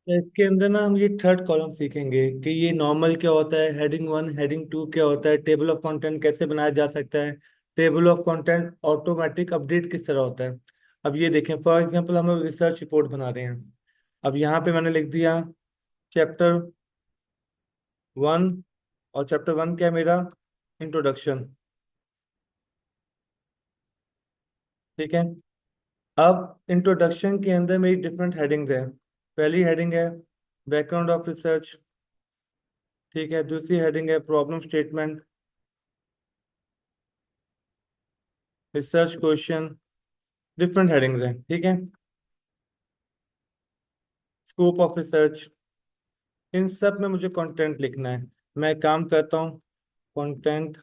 तो इसके अंदर ना हम ये थर्ड कॉलम सीखेंगे कि ये नॉर्मल क्या होता है, हेडिंग वन हेडिंग टू क्या होता है, टेबल ऑफ कंटेंट कैसे बनाया जा सकता है, table of content automatic update किस तरह होता है। अब ये देखें, फॉर एग्जांपल हम रिसर्च रिपोर्ट बना रहे हैं। अब यहाँ पे मैंने लिख दिया चैप्टर वन, और चैप्टर वन क्या है मेरा, इंट्रोडक्शन। ठीक है। अब इंट्रोडक्शन के अंदर मेरी डिफरेंट हेडिंग्स है। पहली हेडिंग है बैकग्राउंड ऑफ रिसर्च। ठीक है। दूसरी हेडिंग है problem statement, research question. Different headings हैं। ठीक है। Scope of research. इन सब में मुझे कंटेंट लिखना है। मैं एक काम करता हूँ, कंटेंट,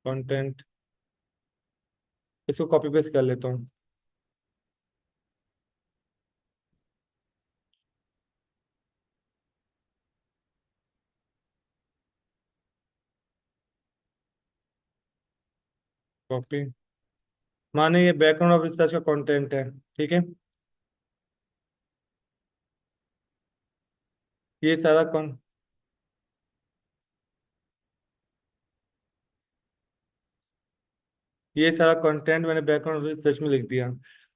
कंटेंट, इसको कॉपी पेस्ट कर लेता हूँ। कॉपी, माने ये बैकग्राउंड ऑफ रिसर्च का कंटेंट है। ठीक है। ये सारा कौन, ये सारा कंटेंट मैंने बैकग्राउंड रिसर्च में लिख दिया।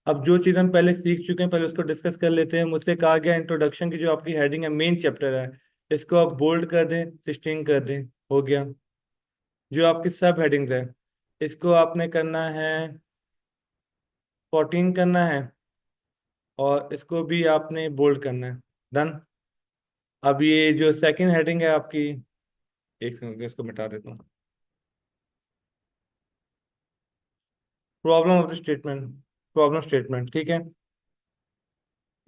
अब जो चीज़ हम पहले सीख चुके हैं, पहले उसको डिस्कस कर लेते हैं। मुझसे कहा गया इंट्रोडक्शन की जो आपकी हेडिंग है, मेन चैप्टर है, इसको आप बोल्ड कर दें, 16 कर दें। हो गया। जो आपकी सब हेडिंग्स है, इसको आपने करना है 14 करना है, और इसको भी आपने बोल्ड करना है। डन। अब ये जो सेकंड हेडिंग है आपकी, एक सेकंड इसको मिटा देता हूँ। Problem of the statement, problem statement. ठीक है।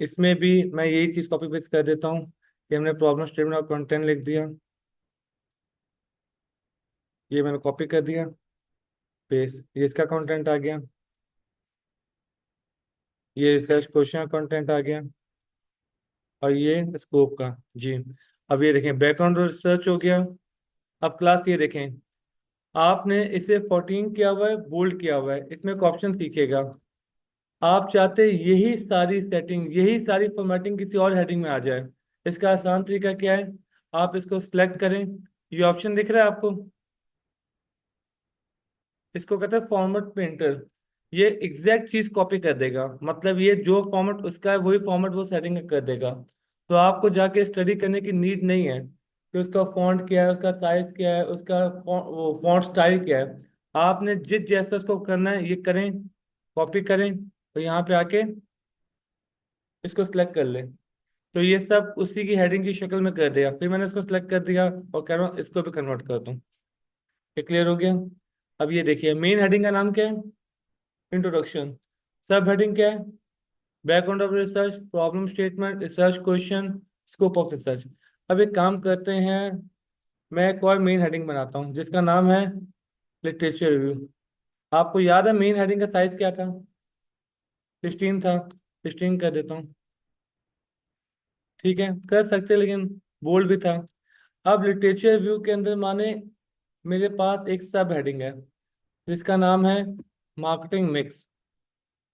इसमें भी मैं यही चीज़ कॉपी पेस्ट कर देता हूँ कि हमने प्रॉब्लम स्टेटमेंट और कंटेंट लिख दिया। ये मैंने कॉपी कर दिया, पेस्ट, ये इसका कंटेंट आ गया। ये रिसर्च क्वेश्चन का कंटेंट आ गया, और ये स्कोप का। जी। अब ये देखें बैकग्राउंड रिसर्च हो गया। अब क्लास ये देखें, आपने इसे 14 किया हुआ है, बोल्ड किया हुआ है, इसमें एक ऑप्शन सीखेगा। आप चाहते हैं यही सारी सेटिंग, यही सारी फॉर्मेटिंग किसी और हेडिंग में आ जाए। इसका आसान तरीका क्या है, आप इसको सिलेक्ट करें। ये ऑप्शन दिख रहा है आपको, इसको कहते हैं फॉर्मेट पेंटर। ये एग्जैक्ट चीज कॉपी कर देगा, मतलब ये जो फॉर्मेट उसका है वही फॉर्मेट वो सेटिंग कर देगा। तो आपको जाके स्टडी करने की नीड नहीं है कि उसका फॉन्ट क्या है, उसका साइज क्या है, उसका वो फॉन्ट स्टाइल क्या है। आपने जिस जैसा उसको करना है ये करें, कॉपी करें, तो यहाँ पे आके इसको सिलेक्ट कर लें। तो ये सब उसी की हेडिंग की शक्ल में कर दिया। फिर मैंने इसको सिलेक्ट कर दिया और कह रहा हूँ इसको भी कन्वर्ट कर दूँ। ये क्लियर हो गया। अब ये देखिए मेन हेडिंग का नाम क्या है, इंट्रोडक्शन। सब हेडिंग क्या है, background of research, problem statement, research question, scope of research. अब एक काम करते हैं, मैं एक और मेन हेडिंग बनाता हूँ जिसका नाम है लिटरेचर रिव्यू। आपको याद है मेन हेडिंग का साइज क्या था, 16 था। 16 कर देता हूँ। ठीक है, कर सकते हैं, लेकिन बोल्ड भी था। अब लिटरेचर रिव्यू के अंदर माने मेरे पास एक सब हेडिंग है जिसका नाम है मार्केटिंग मिक्स।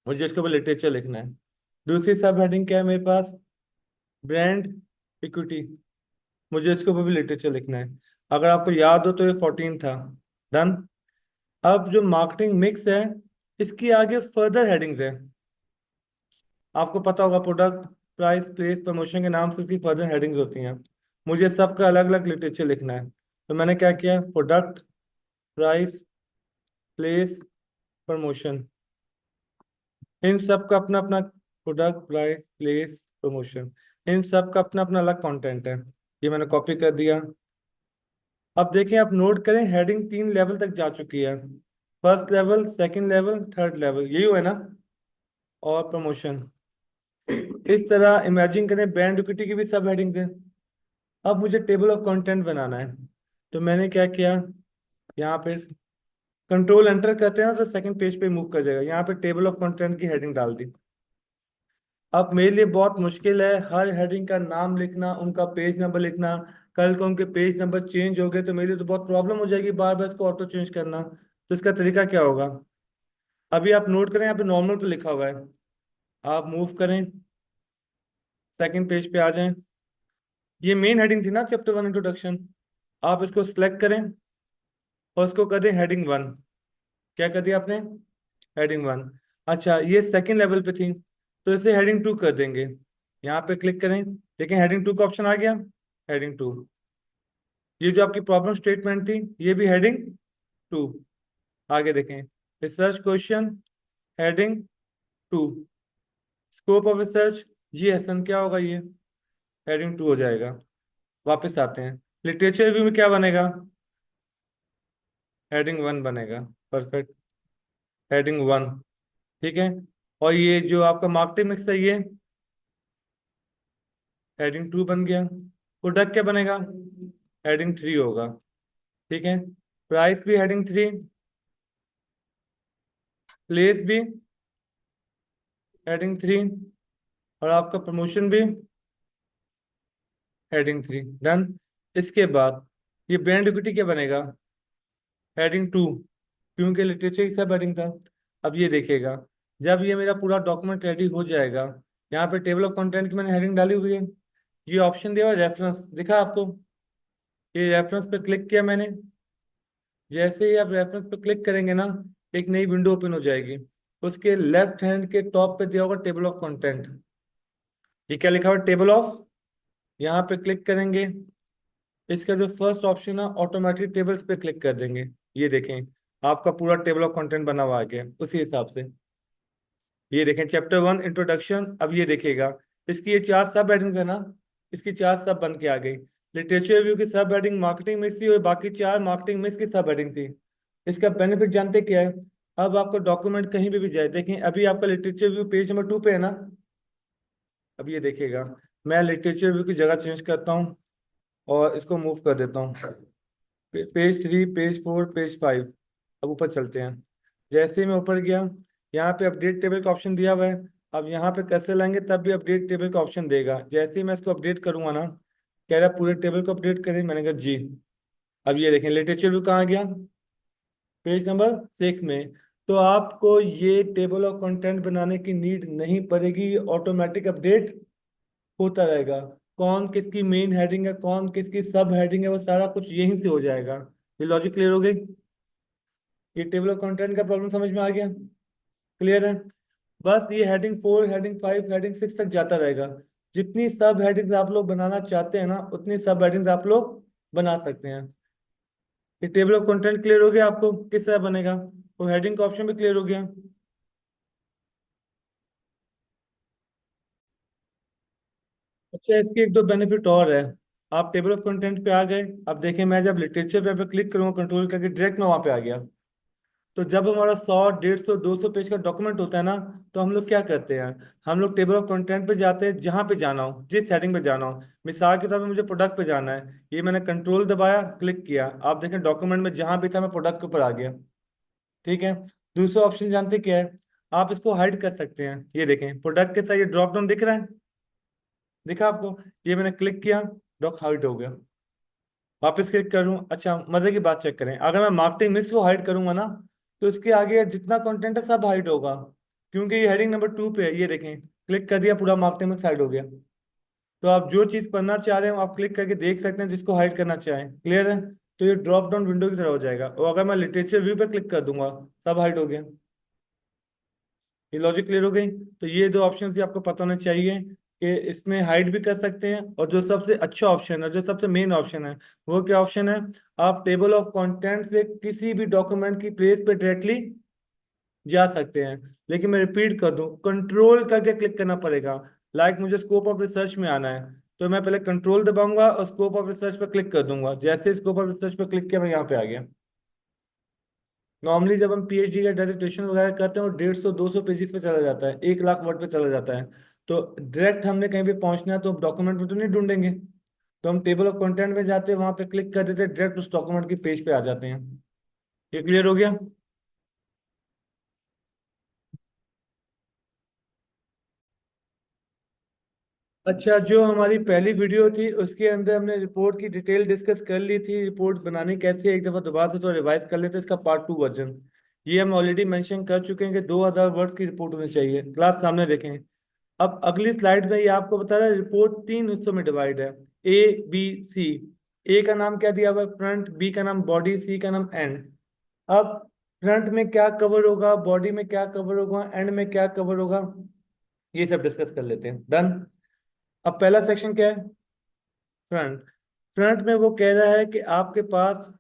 मुझे इसके ऊपर लिटरेचर लिखना है। दूसरी सब हेडिंग क्या है मेरे पास, ब्रांड इक्विटी। मुझे इसके ऊपर भी लिटरेचर लिखना है। अगर आपको याद हो तो ये 14 था। डन। अब जो मार्केटिंग मिक्स है, इसकी आगे फर्दर हेडिंग्स है। आपको पता होगा प्रोडक्ट, प्राइस, प्लेस, प्रमोशन के नाम से इसकी फर्दर हेडिंग्स होती हैं। मुझे सबका अलग अलग लिटरेचर लिखना है। तो मैंने क्या किया, प्रोडक्ट, प्राइस, प्लेस, प्रमोशन, इन सब का अपना अपना, प्रोडक्ट, प्राइस, प्लेस, प्रमोशन, इन सब का अपना अपना अलग कंटेंट है। ये मैंने कॉपी कर दिया। अब देखें, आप नोट करें हेडिंग 3 लेवल तक जा चुकी है। First level, second level, third level, यही हुआ है ना। और प्रमोशन। इस तरह इमेजिन करें ब्रांड इक्विटी की भी सब हेडिंग्स हैं। अब मुझे टेबल ऑफ कंटेंट बनाना है। तो मैंने क्या किया, यहाँ पे कंट्रोल एंटर करते हैं तो सेकंड पेज पे मूव कर जाएगा। यहाँ पे टेबल ऑफ कंटेंट की हेडिंग डाल दी। अब मेरे लिए बहुत मुश्किल है हर हेडिंग का नाम लिखना, उनका पेज नंबर लिखना। कल को उनके पेज नंबर चेंज हो गए तो मेरे लिए तो बहुत प्रॉब्लम हो जाएगी बार बार इसको ऑटो चेंज करना। तो इसका तरीका क्या होगा, अभी आप नोट करें यहाँ पे नॉर्मल पे लिखा हुआ है, आप मूव करें, सेकंड पेज पे आ जाएं। ये मेन हेडिंग थी ना चैप्टर 1 इंट्रोडक्शन। आप इसको सिलेक्ट करें और इसको कर दें हेडिंग 1। क्या कर दिया आपने? हेडिंग 1। अच्छा, ये सेकंड लेवल पे थी तो इसे हेडिंग 2 कर देंगे। यहाँ पे क्लिक करें, देखें हेडिंग 2 का ऑप्शन आ गया। हेडिंग 2। ये जो आपकी प्रॉब्लम स्टेटमेंट थी ये भी हेडिंग 2। आगे देखें, research question, heading 2। Scope of research, जी एसन क्या होगा ये? हेडिंग 2 हो जाएगा। वापस आते हैं, लिटरेचर रिव्यू में क्या बनेगा? हेडिंग 1 बनेगा। Perfect, heading 1। ठीक है। और ये जो आपका मार्केटिंग मिक्स है ये हेडिंग 2 बन गया। प्रोडक्ट क्या बनेगा? हेडिंग 3 होगा। ठीक है। प्राइस भी हेडिंग 3, प्लेस भी हेडिंग 3, और आपका प्रमोशन भी हेडिंग 3। डन। इसके बाद ये ब्रांड इक्विटी क्या बनेगा? हेडिंग 2, क्योंकि लिटरेचर की सब हेडिंग था। अब ये देखिएगा, जब ये मेरा पूरा डॉक्यूमेंट रेडी हो जाएगा, यहाँ पे टेबल ऑफ कंटेंट की मैंने हेडिंग डाली हुई है। ये ऑप्शन दिया हुआ रेफरेंस, दिखा आपको? ये रेफरेंस पे क्लिक किया मैंने। जैसे ही आप रेफरेंस पे क्लिक करेंगे ना, एक नई विंडो ओपन हो जाएगी। उसके लेफ्ट हैंड के टॉप पे दिया होगा टेबल ऑफ कंटेंट। ये क्या लिखा हुआ? Table of. यहाँ पे क्लिक करेंगे, इसका जो फर्स्ट ऑप्शन है ऑटोमेटिक टेबल्स पे क्लिक कर देंगे। ये देखें, आपका पूरा टेबल ऑफ कंटेंट बना हुआ आ गया उसी हिसाब से। ये देखें चैप्टर 1 इंट्रोडक्शन। अब ये देखिएगा, इसकी ये 4 सब हेडिंग्स है ना, इसकी 4 सब बन के आ गई। लिटरेचर रिव्यू की सब हेडिंग मार्केटिंग मिक्स थी और बाकी 4 मार्केटिंग मिक्स की सब हेडिंग थी। इसका बेनिफिट जानते क्या है? अब आपका डॉक्यूमेंट कहीं भी जाए, देखें अभी आपका लिटरेचर रिव्यू पेज नंबर 2 पे है ना। अब ये देखिएगा, मैं लिटरेचर रिव्यू की जगह चेंज करता हूँ और इसको मूव कर देता हूँ। Page 3, page 4, page 5। अब ऊपर चलते हैं। जैसे ही मैं ऊपर गया, यहाँ पे अपडेट टेबल का ऑप्शन दिया हुआ है। अब यहाँ पे कैसे लाएंगे, तब भी अपडेट टेबल का ऑप्शन देगा। जैसे ही मैं इसको अपडेट करूंगा ना, कह रहा है पूरे टेबल को अपडेट करें, मैंने कहा जी। अब ये देखें लिटरेचर व्यू कहाँ गया? पेज नंबर 6 में। तो आपको ये टेबल ऑफ कंटेंट बनाने की नीड नहीं पड़ेगी, ऑटोमेटिक अपडेट होता रहेगा। कौन किसकी मेन हेडिंग है, कौन किसकी सब हेडिंग है, वो सारा कुछ यहीं से हो जाएगा। ये लॉजिक क्लियर हो गई? ये टेबल ऑफ कंटेंट का प्रॉब्लम समझ में आ गया? क्लियर है? बस ये हेडिंग 4, हेडिंग 5, हेडिंग 6 तक जाता रहेगा। जितनी सब हेडिंग्स आप लोग बनाना चाहते हैं ना, उतनी सब हेडिंग्स आप लोग बना सकते हैं। ये टेबल ऑफ कंटेंट क्लियर हो गया आपको किस तरह बनेगा? वो हेडिंग का ऑप्शन भी क्लियर हो गया। अच्छा, इसके एक दो बेनिफिट और है। आप टेबल ऑफ कंटेंट पे आ गए, अब देखें मैं जब लिटरेचर पे क्लिक करूँगा कंट्रोल करके, डायरेक्ट मैं वहाँ पे आ गया। तो जब हमारा 100, 150, 200 पेज का डॉक्यूमेंट होता है ना, तो हम लोग क्या करते हैं? हम लोग टेबल ऑफ कंटेंट पे जाते हैं, जहाँ पे जाना हो, जिस सेटिंग पे जाना हो। मिसाल के तौर पे मुझे प्रोडक्ट पे जाना है, ये मैंने कंट्रोल दबाया, क्लिक किया, आप देखें डॉक्यूमेंट में जहाँ भी था मैं प्रोडक्ट के ऊपर आ गया। ठीक है। दूसरा ऑप्शन जानते क्या है? आप इसको हाइड कर सकते हैं। ये देखें प्रोडक्ट के साथ ये ड्रॉप डाउन दिख रहा है, दिखा आपको? ये मैंने क्लिक किया, डॉक हाइड हो गया। वापस क्लिक करूं, अच्छा मजे की बात चेक करें, अगर मैं मार्केटिंग मिक्स को हाइड करूंगा ना, तो इसके आगे जितना कंटेंट है सब हाइड होगा, क्योंकि ये हेडिंग नंबर 2 पे है। ये देखें, क्लिक कर दिया, पूरा मार्केटिंग मिक्स हाइड हो गया। तो आप जो चीज़ पढ़ना चाह रहे हो आप क्लिक करके देख सकते हैं, जिसको हाइड करना चाहें। क्लियर है? तो ये ड्रॉप डाउन विंडो की तरह हो जाएगा, और अगर मैं लिटरेचर व्यू पे क्लिक कर दूंगा, सब हाइड हो गया। ये लॉजिक क्लियर हो गई? तो ये दो ऑप्शन ही आपको पता होना चाहिए कि इसमें हाइड भी कर सकते हैं, और जो सबसे अच्छा ऑप्शन है, जो सबसे मेन ऑप्शन है, वो क्या ऑप्शन है? आप टेबल ऑफ कंटेंट से किसी भी डॉक्यूमेंट की पेज पे डायरेक्टली जा सकते हैं। लेकिन मैं रिपीट कर दूं, कंट्रोल करके क्लिक करना पड़ेगा। लाइक मुझे स्कोप ऑफ रिसर्च में आना है, तो मैं पहले कंट्रोल दबाऊंगा और स्कोप ऑफ रिसर्च पर क्लिक कर दूंगा। जैसे स्कोप ऑफ रिसर्च पर क्लिक किया, मैं यहाँ पे आ गया। नॉर्मली जब हम पीएचडी का डिसर्टेशन वगैरह करते हैं वो 150, 200 पेजेस पे चला जाता है, 1 लाख वर्ड पे चला जाता है। तो डायरेक्ट हमने कहीं भी पहुंचना है तो डॉक्यूमेंट में तो नहीं ढूंढेंगे, तो हम टेबल ऑफ कंटेंट में जाते हैं, वहां पे क्लिक कर देते हैं, डायरेक्ट उस डॉक्यूमेंट की पेज पे आ जाते हैं। ये क्लियर हो गया? अच्छा, जो हमारी पहली वीडियो थी उसके अंदर हमने रिपोर्ट की डिटेल डिस्कस कर ली थी, रिपोर्ट बनानी कैसे है, एक दफ़ा दोबारा से तो रिवाइज कर लेते हैं इसका पार्ट 2 वर्जन। ये हम ऑलरेडी मेंशन कर चुके हैं कि 2000 वर्ड की रिपोर्ट होनी चाहिए। क्लास सामने देखें, अब अगली स्लाइड में ये आपको बता रहा है रिपोर्ट 3 हिस्सों में डिवाइड है, A B C। ए का नाम क्या दिया हुआ है, फ्रंट, बी का नाम बॉडी, सी का नाम एंड। अब फ्रंट में क्या कवर होगा, बॉडी में क्या कवर होगा, एंड में क्या कवर होगा, ये सब डिस्कस कर लेते हैं। डन। अब पहला सेक्शन क्या है, फ्रंट। फ्रंट में वो कह रहा है कि आपके पास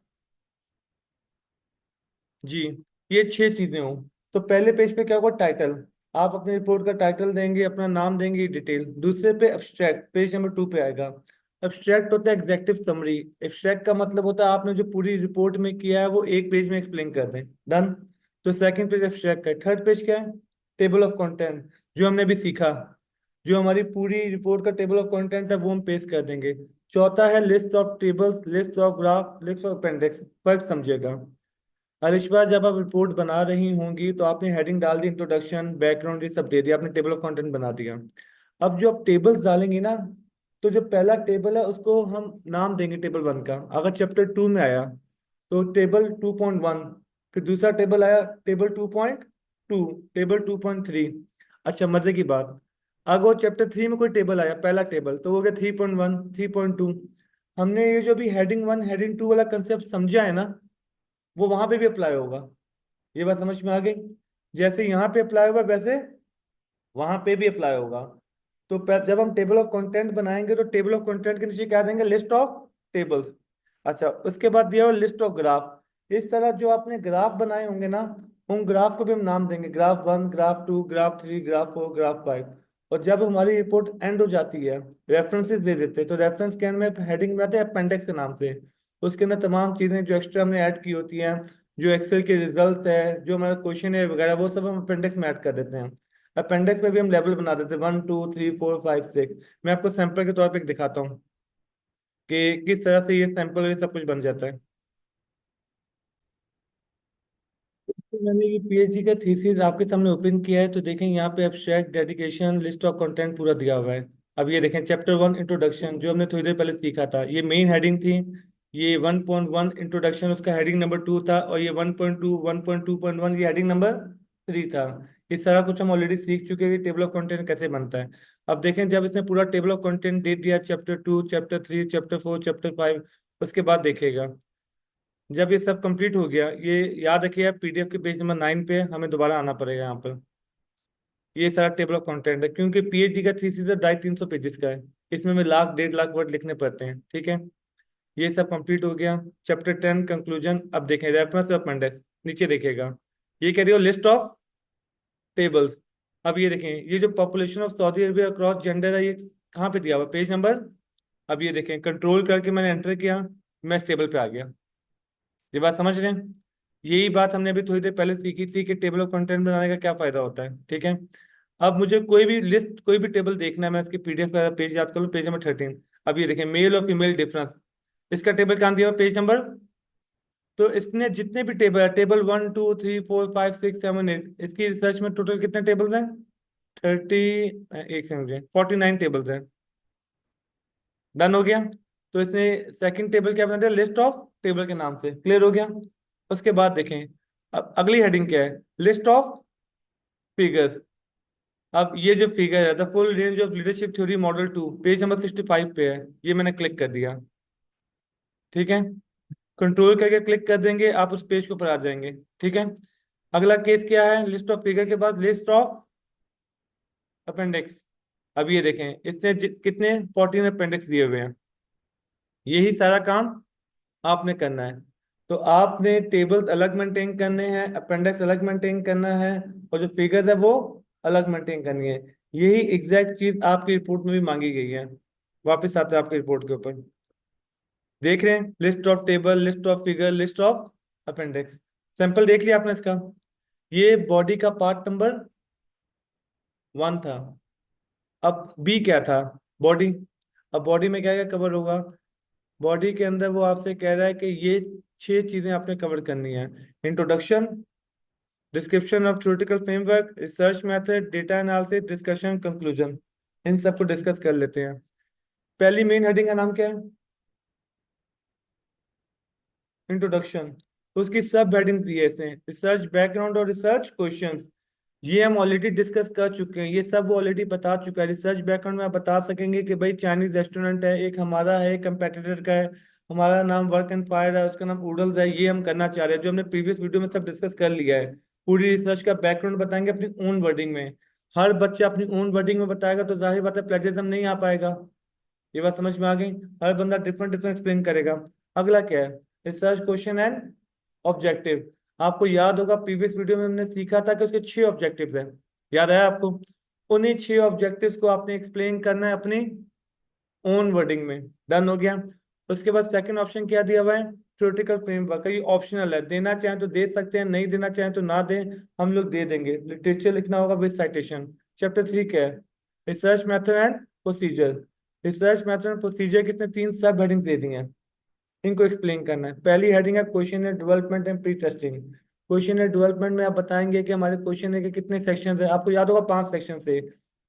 जी ये 6 चीजें हों। तो पहले पेज पे क्या होगा, टाइटल। आप अपनी रिपोर्ट का टाइटल देंगे, अपना नाम देंगे, डिटेल। दूसरे पे एब्स्ट्रैक्ट, पेज नंबर 2 पे आएगा। एब्स्ट्रैक्ट होता है एग्जेक्टिव समरी। एब्स्ट्रैक्ट का मतलब होता है आपने जो पूरी रिपोर्ट में किया है वो एक पेज में एक्सप्लेन कर दें। डन। तो सेकंड पेज एब्स्ट्रैक्ट का है। थर्ड पेज क्या है, टेबल ऑफ कंटेंट, जो हमने अभी सीखा। जो हमारी पूरी रिपोर्ट का टेबल ऑफ कंटेंट है वो हम पेश कर देंगे। चौथा है list of tables, list of graph, list of appendix. फर्क समझिएगा। अलिशबा, जब आप रिपोर्ट बना रही होंगी तो आपने हेडिंग डाल दी, इंट्रोडक्शन, बैकग्राउंड, ये सब दे दिया, आपने टेबल ऑफ कंटेंट बना दिया। अब जो आप टेबल्स डालेंगे ना, तो जो पहला टेबल है उसको हम नाम देंगे टेबल 1 का। अगर चैप्टर 2 में आया तो टेबल 2.1। फिर दूसरा टेबल आया टेबल 2.2, टेबल 2.3। अच्छा, मजे की बात, अगर वो चैप्टर 3 में कोई टेबल आया, पहला टेबल, तो वो हो गया 3.1, 3.2। हमने ये जो भी हेडिंग 1 हेडिंग 2 वाला कंसेप्ट समझा है ना, वो वहां पे भी अप्लाई होगा। ये बात समझ में आ गई। जैसे यहाँ पे अप्लाई होगा वैसे वहां पे भी अप्लाई होगा। तो जब हम टेबल ऑफ कंटेंट बनाएंगे तो टेबल ऑफ कंटेंट के नीचे क्या देंगे, लिस्ट ऑफ टेबल्स। अच्छा, उसके बाद दिया हुआ लिस्ट ऑफ ग्राफ। इस तरह जो आपने ग्राफ बनाए होंगे ना, उन ग्राफ को भी हम नाम देंगे, graph 1, graph 2, graph 3, graph 4, graph 5। और जब हमारी रिपोर्ट एंड हो जाती है, रेफरेंसेस दे देते हैं, तो रेफरेंस के एंड में हेडिंग में आते हैं अपेंडिक्स के नाम से। उसके अंदर तमाम चीजें जो एक्स्ट्रा हमने ऐड की होती हैं, जो एक्सेल के रिजल्ट है, जो हमारा क्वेश्चन है वगैरह, वो सब हम अपेंडिक्स में ऐड कर देते हैं। अपेंडिक्स में भी हम लेवल बना देते हैं, 1 2 3 4 5 6। मैं आपको सैंपल के तौर पे एक दिखाता हूँ कि किस तरह से ये सैंपल ये सब कुछ बन जाता है। तो मैंने ये पीएचडी का थीसिस आपके सामने ओपन किया है, तो देखें यहाँ पे abstract, dedication, list of content पूरा दिया हुआ है। अब ये देखें चैप्टर 1 इंट्रोडक्शन, जो हमने थोड़ी देर पहले सीखा था, ये मेन हेडिंग थी। ये 1.1 इंट्रोडक्शन उसका हेडिंग नंबर 2 था, और ये 1.2 1.2.1 ये हेडिंग नंबर 3 था। इस सारा कुछ हम ऑलरेडी सीख चुके हैं कि टेबल ऑफ कंटेंट कैसे बनता है। अब देखें, जब इसने पूरा टेबल ऑफ कंटेंट दे दिया, चैप्टर 2, चैप्टर 3, चैप्टर 4, चैप्टर 5, उसके बाद देखिएगा जब ये सब कंप्लीट हो गया, ये याद रखिए पीडीएफ के पेज नंबर 9 पे हमें दोबारा आना पड़ेगा यहाँ पर। ये सारा टेबल ऑफ कंटेंट है, क्योंकि पीएचडी का थीसिस 250-300 पेजेस का है। इसमें हमें लाख 1.5 लाख वर्ड लिखने पड़ते हैं, ठीक है। ये सब कंप्लीट हो गया। Chapter 10 conclusion. अब देखें रेफरेंस ऑफ अपेंडिक्स, नीचे देखिएगा ये कह रही हो लिस्ट ऑफ टेबल्स। अब ये देखें, ये जो population of Saudi Arabia across gender है, ये कहाँ पे दिया हुआ, पेज नंबर। अब ये देखें, कंट्रोल करके मैंने एंटर किया, मैं इस टेबल पे आ गया। ये बात समझ रहे हैं। यही बात हमने अभी थोड़ी देर पहले सीखी थी कि टेबल ऑफ कंटेंट बनाने का क्या फायदा होता है, ठीक है। अब मुझे कोई भी लिस्ट, कोई भी टेबल देखना है, मैं इसकी पीडीएफ का पेज याद कर लूँ, पेज नंबर 13। अब ये देखें मेल और फीमेल डिफरेंस, इसका टेबल कहाँ दिया हुआ, पेज नंबर। तो इसने जितने भी टेबल है, टेबल 1 2 3 4 5 6 7 8, इसकी रिसर्च में टोटल कितने टेबल्स हैं, 30, एक सेकंड, 49 टेबल्स हैं। डन हो गया। तो इसने सेकंड टेबल क्या बना दिया, लिस्ट ऑफ टेबल के नाम से, क्लियर हो गया। उसके बाद देखें, अब अगली हेडिंग क्या है, लिस्ट ऑफ फिगर्स। अब ये जो फिगर है, the full range of leadership theory model 2, page number 65 पे है, ये मैंने क्लिक कर दिया, ठीक है। कंट्रोल करके क्लिक कर देंगे, आप उस पेज के ऊपर आ जाएंगे, ठीक है। अगला केस क्या है, लिस्ट ऑफ फिगर के बाद लिस्ट ऑफ अपेंडिक्स। अब ये देखें, इसने कितने 14 अपेंडिक्स दिए हुए हैं। यही सारा काम आपने करना है। तो आपने टेबल्स अलग मेंटेन करने हैं, अपेंडिक्स अलग मेंटेन करना है, और जो फिगर्स है वो अलग मेंटेन करनी है। यही एग्जैक्ट चीज आपकी रिपोर्ट में भी मांगी गई है। वापस आते हैं आपकी रिपोर्ट के ऊपर, देख रहे हैं list of table, list of figure, list of appendix. Sample देख लिया आपने इसका। ये बॉडी का पार्ट नंबर 1 था। अब बी क्या था, बॉडी। अब बॉडी में क्या क्या कवर होगा, बॉडी के अंदर वो आपसे कह रहा है कि ये 6 चीजें आपने कवर करनी है, introduction, description of theoretical framework, research method, data analysis, discussion, conclusion. इन सबको डिस्कस कर लेते हैं। पहली मेन हेडिंग का नाम क्या है, इंट्रोडक्शन। उसकी सब हेडिंग दी है इसने, रिसर्च बैकग्राउंड और रिसर्च क्वेश्चंस। ये हम ऑलरेडी डिस्कस कर चुके हैं, ये सब वो ऑलरेडी बता चुका है। रिसर्च बैकग्राउंड में आप बता सकेंगे कि भाई चाइनीज रेस्टोरेंट है, एक हमारा है, एक कंपेटिटर का है, हमारा नाम वर्क एंड फायर है, उसका नाम उडल्स है, ये हम करना चाह रहे हैं, जो हमने प्रीवियस वीडियो में सब डिस्कस कर लिया है। पूरी रिसर्च का बैकग्राउंड बताएंगे अपनी ओन वर्डिंग में। हर बच्चा अपनी ओन वर्डिंग में बताएगा तो जाहिर बात है प्लेजरिज्म नहीं आ पाएगा। ये बात समझ में आ गई। हर बंदा डिफरेंट डिफरेंट एक्सप्लेन करेगा। अगला क्या है, रिसर्च क्वेश्चन एंड ऑब्जेक्टिव। आपको याद होगा प्रीवियस वीडियो में हमने सीखा था कि उसके 6 ऑब्जेक्टिव्स हैं, याद है आपको? उन्हीं 6 ऑब्जेक्टिव्स को आपने एक्सप्लेन करना है अपनी ओन वर्डिंग में। डन हो गया। उसके बाद सेकंड ऑप्शन क्या दिया हुआ है, थ्योरेटिकल फ्रेमवर्क। ये ऑप्शनल है, देना चाहें तो दे सकते हैं, नहीं देना चाहें तो ना दें, हम लोग दे देंगे। लिटरेचर लिखना होगा विद साइटेशन। चैप्टर 3 क्या है, research method and procedure. Research method and procedure की इसने 3 सब हेडिंग्स दे दी हैं, इनको एक्सप्लेन करना है। पहली हेडिंग है question development and pre testing. Question development में आप बताएंगे कि हमारे क्वेश्चन के कितने सेक्शन है। आपको याद होगा 5 सेक्शन से,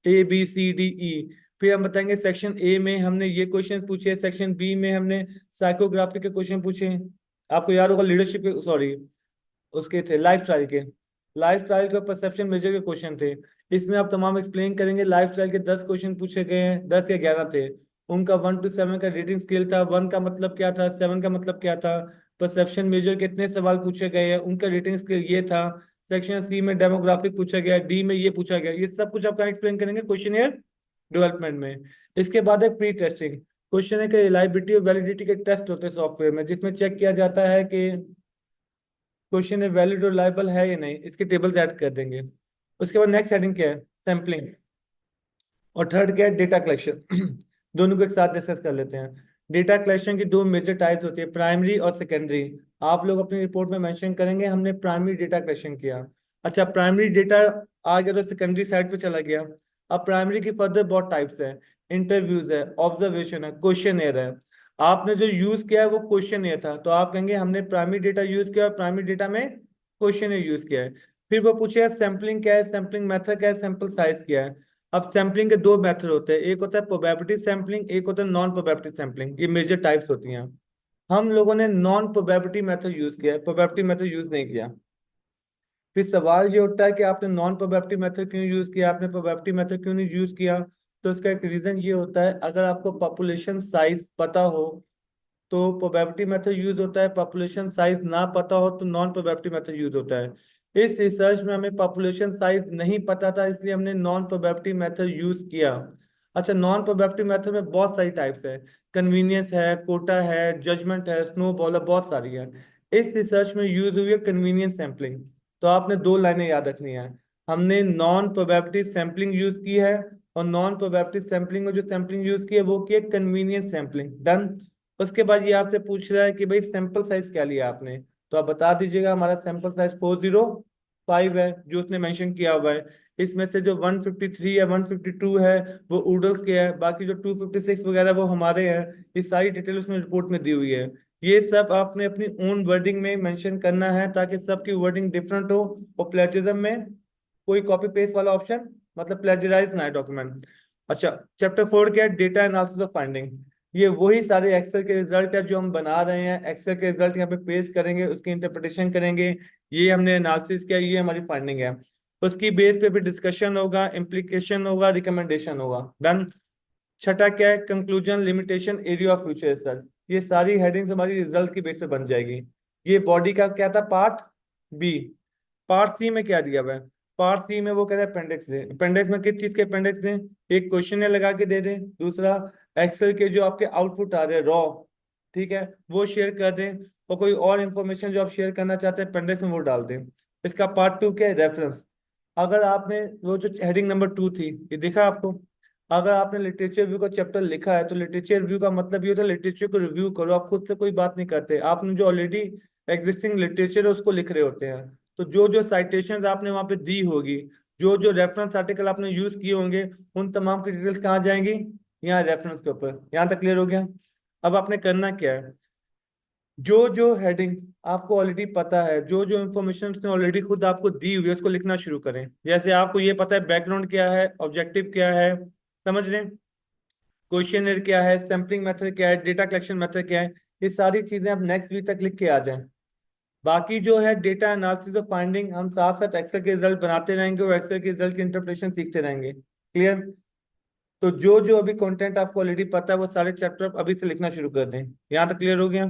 A B C D E। फिर हम बताएंगे सेक्शन ए में हमने ये क्वेश्चन पूछे, सेक्शन बी में हमने साइकोग्राफी के क्वेश्चन पूछे। आपको याद होगा लीडरशिप के, सॉरी उसके थे लाइफ स्टाइल के, लाइफ स्टाइल के परसेप्शन मेजर के क्वेश्चन थे। इसमें आप तमाम एक्सप्लेन करेंगे। लाइफ स्टाइल के 10 क्वेश्चन पूछे गए हैं, 10 या 11 थे। उनका 1 to 7 का रेटिंग स्केल था। 1 का मतलब क्या था, 7 का मतलब क्या था। परसेप्शन मेजर कितने सवाल पूछे गए हैं, उनका रेटिंग स्केल ये था। सेक्शन सी में डेमोग्राफिक पूछा गया, डी में ये पूछा गया। ये सब कुछ आप एक्सप्लेन करेंगे क्वेश्चन डेवलपमेंट में। इसके बाद है प्री टेस्टिंग। क्वेश्चन के रिलायबिलिटी और वैलिडिटी के टेस्ट होते हैं सॉफ्टवेयर में, जिसमें चेक किया जाता है कि क्वेश्चन है वैलिड और लाइबल है या नहीं। इसके टेबल्स ऐड कर देंगे। उसके बाद नेक्स्ट हेडिंग क्या है, सैम्पलिंग। और थर्ड क्या है, डेटा कलेक्शन। दोनों को एक साथ डिस्कस कर लेते हैं। डेटा कलेक्शन की 2 मेजर टाइप्स होती है, प्राइमरी और सेकेंडरी। आप लोग अपनी रिपोर्ट में मेंशन करेंगे हमने प्राइमरी डेटा कलेक्शन किया। अच्छा, प्राइमरी डेटा आ गया तो सेकेंडरी साइड पे चला गया। अब प्राइमरी की फर्दर बहुत टाइप्स है, इंटरव्यूज है, ऑब्जर्वेशन है, क्वेश्चन है। आपने जो यूज किया है वो क्वेश्चन था, तो आप कहेंगे हमने प्राइमरी डेटा यूज किया और प्राइमरी डेटा में क्वेश्चन यूज किया है। फिर वो पूछेगा सैम्पलिंग क्या है, सैम्पलिंग मेथड क्या है, सैंपल साइज क्या है। अब सैम्पलिंग के 2 मेथड होते हैं, एक होता है प्रोबेबिलिटी सैम्पलिंग, एक होता है नॉन प्रोबेबिलिटी सैम्पलिंग। ये मेजर टाइप्स होती हैं। हम लोगों ने नॉन प्रोबेबिलिटी मेथड यूज किया है, प्रोबेबिलिटी मेथड यूज नहीं किया। फिर सवाल ये उठता है कि आपने नॉन प्रोबेबिलिटी मेथड क्यों यूज किया, आपने प्रोबेबिलिटी मेथड क्यों नहीं यूज किया। तो इसका एक रीजन ये होता है, अगर आपको पॉपुलेशन साइज पता हो तो प्रोबेबिलिटी मेथड यूज होता है, पॉपुलेशन साइज ना पता हो तो नॉन प्रोबेबिलिटी मेथड यूज होता है। इस रिसर्च में हमें पॉपुलेशन साइज नहीं पता था, इसलिए हमने नॉन प्रोबेबिलिटी मेथड यूज किया। अच्छा, नॉन प्रोबेबिलिटी मेथड में बहुत सारी टाइप्स है, कन्वीनियंस है, कोटा है, जजमेंट है, स्नोबॉल है, बहुत सारी है। इस रिसर्च में यूज हुई है कन्वीनियंस सैम्पलिंग। तो आपने 2 लाइनें याद रखनी है, हमने नॉन प्रोबेबिलिटी सैम्पलिंग यूज की है, और नॉन प्रोबेबिलिटी सैम्पलिंग में जो सैम्पलिंग यूज की है वो की है कन्वीनियंस सैम्पलिंग। डन। उसके बाद ये आपसे पूछ रहा है कि भाई सैंपल साइज क्या लिया आपने, तो आप बता दीजिएगा हमारा सैंपल साइज 405 है, जो उसने मेंशन किया हुआ है। इसमें से जो 153 या 152 है वो उडल्स के है, बाकी जो 256 वगैरह वो हमारे हैं। ये सारी डिटेल उसमें रिपोर्ट में दी हुई है। ये सब आपने अपनी ओन वर्डिंग में मेंशन करना है ताकि सबकी वर्डिंग डिफरेंट हो, और प्लेजरिज्म में कोई कॉपी पेस्ट वाला ऑप्शन, मतलब प्लेजराइज ना डॉक्यूमेंट। अच्छा, चैप्टर 4 क्या है, डेटा एनालिसिस ऑफ फाइंडिंग। ये वही सारे एक्सेल के रिजल्ट है जो हम बना रहे हैं, एक्सेल के रिजल्ट यहाँ पे पेस्ट करेंगे, उसकी इंटरप्रिटेशन करेंगे। ये हमने एनालिसिस किया, ये हमारी फाइंडिंग है। उसकी बेस पे भी डिस्कशन होगा, इम्प्लीकेशन होगा, रिकमेंडेशन होगा। डन। छठा क्या है, conclusion, limitation, area of future research. ये सारी हेडिंग्स हमारी रिजल्ट की बेस पे बन जाएगी। ये बॉडी का क्या था, पार्ट बी। पार्ट सी में क्या दिया हुआ है, पार्ट सी में वो कह रहा है अपेंडिक्स दे। अपेंडिक्स में किस चीज के अपेंडिक्स दें, एक क्वेश्चन लगा के दे दें, दूसरा एक्सेल के जो आपके आउटपुट आ रहे हैं रॉ, ठीक है, वो शेयर कर दें, और कोई और इन्फॉर्मेशन जो आप शेयर करना चाहते हैं अपेंडिक्स में वो डाल दें। इसका पार्ट 2 क्या है, रेफरेंस। अगर आपने वो जो हेडिंग नंबर 2 थी, ये दिखा आपको, अगर आपने लिटरेचर रिव्यू का चैप्टर लिखा है तो लिटरेचर रिव्यू का मतलब ये होता है लिटरेचर को रिव्यू करो। आप खुद से कोई बात नहीं करते, आपने जो ऑलरेडी एग्जिस्टिंग लिटरेचर है उसको लिख रहे होते हैं। तो जो जो साइटेशंस आपने वहां पे दी होगी, जो जो रेफरेंस आर्टिकल आपने यूज किए होंगे, उन तमाम की डिटेल्स कहाँ जाएंगी, यहाँ रेफरेंस के ऊपर। यहाँ तक क्लियर हो गया। अब आपने करना क्या है, जो जो हेडिंग आपको ऑलरेडी पता है, जो जो इन्फॉर्मेशन उसने ऑलरेडी खुद आपको दी हुई है, उसको लिखना शुरू करें। जैसे आपको ये पता है बैकग्राउंड क्या है, ऑब्जेक्टिव क्या है, समझ रहे हैं, क्वेश्चनर क्या है, सैम्पलिंग मेथड क्या है, डेटा कलेक्शन मेथड क्या है, ये सारी चीजें आप नेक्स्ट वीक तक लिख के आ जाएं। बाकी जो है डेटा एनालिसिस और फाइंडिंग, हम साथ साथ एक्सेल के रिजल्ट बनाते रहेंगे और एक्सेल के रिजल्ट की इंटरप्रिटेशन सीखते रहेंगे। क्लियर? तो जो जो अभी कंटेंट आपको ऑलरेडी पता है वो सारे चैप्टर अभी से लिखना शुरू कर दें। यहाँ तक क्लियर हो गया?